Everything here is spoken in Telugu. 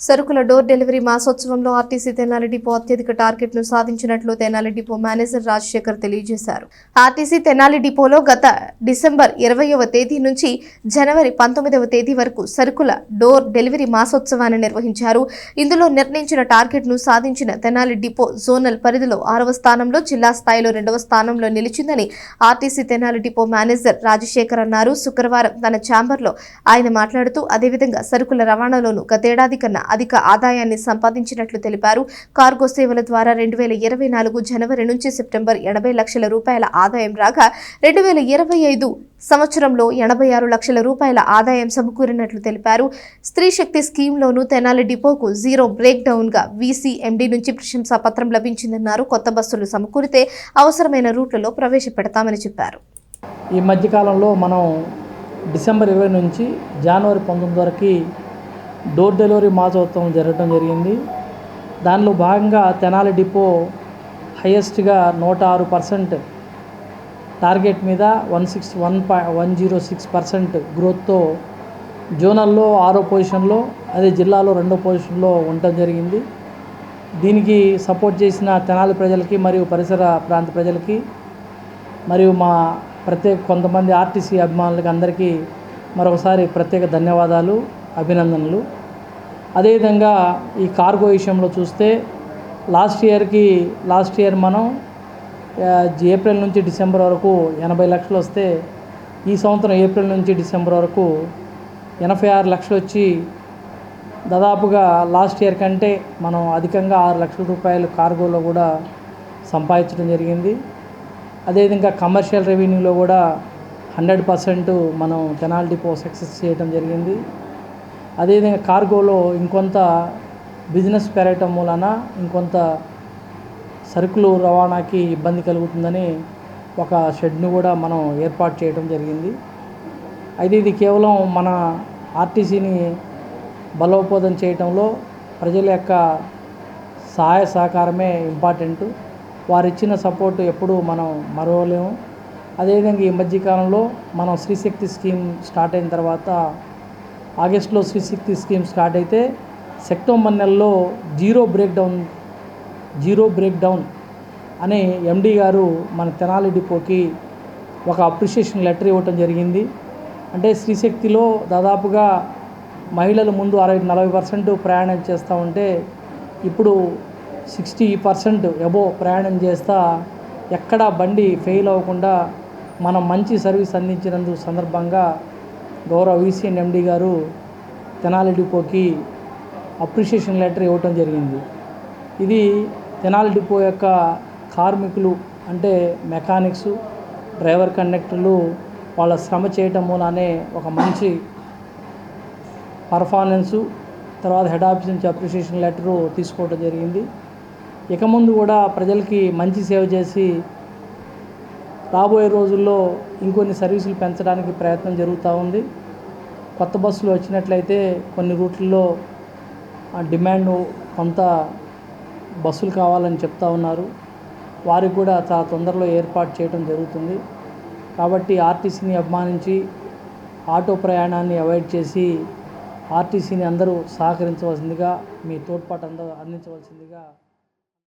సరుకుల డోర్ డెలివరీ మాసోత్సవంలో ఆర్టీసీ తెనాలి డిపో అత్యధిక టార్గెట్ను సాధించినట్లు తెనాలి డిపో మేనేజర్ రాజశేఖర్ తెలియజేశారు. ఆర్టీసీ తెనాలి డిపోలో గత డిసెంబర్ 20వ తేదీ నుంచి జనవరి 19వ తేదీ వరకు సరుకుల డోర్ డెలివరీ మాసోత్సవాన్ని నిర్వహించారు. ఇందులో నిర్ణయించిన టార్గెట్ను సాధించిన తెనాలి డిపో జోనల్ పరిధిలో 6వ స్థానంలో, జిల్లా స్థాయిలో 2వ స్థానంలో నిలిచిందని RTC Tenali depot manager Rajasekhar అన్నారు. శుక్రవారం తన ఛాంబర్లో ఆయన మాట్లాడుతూ అదేవిధంగా సరుకుల రవాణాలోనూ గతేడాది కన్నా అధిక ఆదాయాన్ని సంపాదించినట్లు తెలిపారు. కార్గో సేవల ద్వారా 2024 జనవరి నుంచి సెప్టెంబర్ 80 లక్షల రూపాయల ఆదాయం రాగా 2025 సంవత్సరంలో 86 లక్షల రూపాయల ఆదాయం సమకూరినట్లు తెలిపారు. స్త్రీ శక్తి స్కీమ్లోనూ తెనాలి డిపోకు జీరో బ్రేక్ డౌన్ గా వీసీఎండీ నుంచి ప్రశంసా పత్రం లభించిందన్నారు. కొత్త బస్సులు సమకూరితే అవసరమైన రూట్లలో ప్రవేశపెడతామని చెప్పారు. ఈ మధ్యకాలంలో మనం డిసెంబర్ 20 నుంచి జనవరి 19 వరకు డోర్ డెలివరీ మాసోత్సవం జరగడం జరిగింది. దానిలో భాగంగా తెనాలి డిపో హైయెస్ట్గా 106% టార్గెట్ మీద 106% గ్రోత్తో జోనల్లో 6వ పొజిషన్లో, అదే జిల్లాలో 2వ పొజిషన్లో ఉండటం జరిగింది. దీనికి సపోర్ట్ చేసిన తెనాలి ప్రజలకి మరియు పరిసర ప్రాంత ప్రజలకి మరియు మా కొంతమంది ఆర్టీసీ అభిమానులకి అందరికీ మరొకసారి ప్రత్యేక ధన్యవాదాలు, అభినందనలు. అదేవిధంగా ఈ కార్గో విషయంలో చూస్తే లాస్ట్ ఇయర్ మనం ఏప్రిల్ నుంచి డిసెంబర్ వరకు 80 లక్షలు వస్తే ఈ సంవత్సరం ఏప్రిల్ నుంచి డిసెంబర్ వరకు 86 లక్షలు వచ్చి దాదాపుగా లాస్ట్ ఇయర్ కంటే మనం అధికంగా 6 లక్షల రూపాయలు కార్గోలో కూడా సంపాదించడం జరిగింది. అదేవిధంగా కమర్షియల్ రెవెన్యూలో కూడా 100% మనం తెనాలి డిపో సక్సెస్ చేయడం జరిగింది. అదేవిధంగా కార్గోలో ఇంకొంత బిజినెస్ పెరగటం మూలన ఇంకొంత సరుకులు రవాణాకి ఇబ్బంది కలుగుతుందని ఒక షెడ్ను కూడా మనం ఏర్పాటు చేయడం జరిగింది. అయితే ఇది కేవలం మన ఆర్టీసీని బలోపేతం చేయడంలో ప్రజల యొక్క సహాయ సహకారమే ఇంపార్టెంట్. వారు ఇచ్చిన సపోర్టు ఎప్పుడూ మనం మరవలేము. అదేవిధంగా ఈ మధ్యకాలంలో మనం శ్రీశక్తి స్కీమ్ స్టార్ట్ అయిన తర్వాత ఆగస్టులో శ్రీశక్తి స్కీమ్ స్టార్ట్ అయితే సెప్టెంబర్ నెలలో జీరో బ్రేక్ డౌన్ అనే ఎండీ గారు మన తెనాలి డిపోకి ఒక అప్రిషియేషన్ లెటర్ ఇవ్వటం జరిగింది. అంటే శ్రీశక్తిలో దాదాపుగా మహిళలు ముందు 40% ప్రయాణం చేస్తూ ఉంటే ఇప్పుడు 60% అబోవ్ ప్రయాణం చేస్తూ ఎక్కడా బండి ఫెయిల్ అవ్వకుండా మనం మంచి సర్వీస్ అందించినందుకు సందర్భంగా గౌరవ వీసీఎన్ ఎండీ గారు తెనాలి డిపోకి అప్రిషియేషన్ లెటర్ ఇవ్వటం జరిగింది. ఇది తెనాలి డిపో యొక్క కార్మికులు అంటే మెకానిక్స్, డ్రైవర్, కండక్టర్లు వాళ్ళ శ్రమ చేయటం మూలానే ఒక మంచి పర్ఫార్మెన్సు, తర్వాత హెడ్ ఆఫీస్ నుంచి అప్రిషియేషన్ లెటరు తీసుకోవడం జరిగింది. ఇక ముందు కూడా ప్రజలకి మంచి సేవ చేసి రాబోయే రోజుల్లో ఇంకొన్ని సర్వీసులు పెంచడానికి ప్రయత్నం జరుగుతూ ఉంది. కొత్త బస్సులు వచ్చినట్లయితే కొన్ని రూట్లలో డిమాండ్ కొంత బస్సులు కావాలని చెప్తా ఉన్నారు. వారికి కూడా చాలా తొందరలో ఏర్పాటు చేయడం జరుగుతుంది. కాబట్టి ఆర్టీసీని అభిమానించి ఆటో ప్రయాణాన్ని అవాయిడ్ చేసి ఆర్టీసీని అందరూ సహకరించవలసిందిగా, మీ తోడ్పాటు అందరూ అందించవలసిందిగా